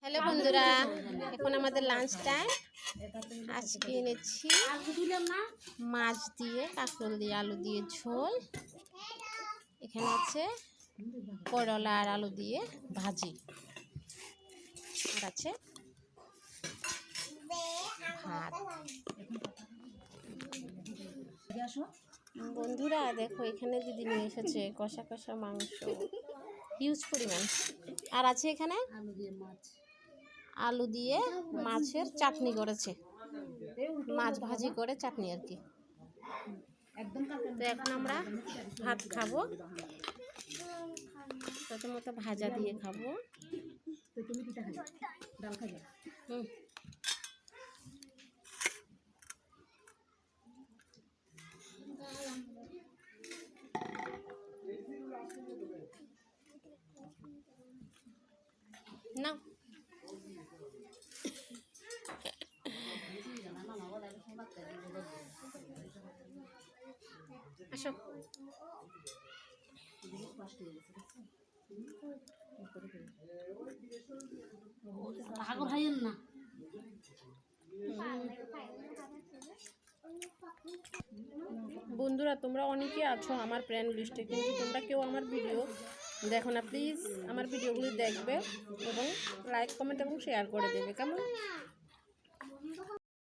Hello বন্ধুরা, এখন আমাদের লাঞ্চ টাইম। আজকে এনেছি মাছ দিয়ে, কাঁকরোল দিয়ে, আলু দিয়ে ঝোল। এখানে আছে করলা আর আলু দিয়ে ভাজি, আর আছে ভাত। বন্ধুরা দেখো, এখানে দিদি নিয়ে এসেছে কষা কষা মাংস, হিউজ পরিমাণ। আর আছে এখানে আলু দিয়ে মাছের চাটনি করেছে, মাছ ভাজি করে চাটনি আর কি। তো এখন আমরা ভাত খাবো, প্রথমত ভাজা দিয়ে খাবো। না আসো, বন্ধুরা তোমরা অনেকে আছো আমার ফ্রেন্ড লিস্টে, কিন্তু তোমরা কেউ আমার ভিডিও দেখো না। প্লিজ আমার ভিডিওগুলি দেখবে এবং লাইক, কমেন্ট এবং শেয়ার করে দেবে, কেমন?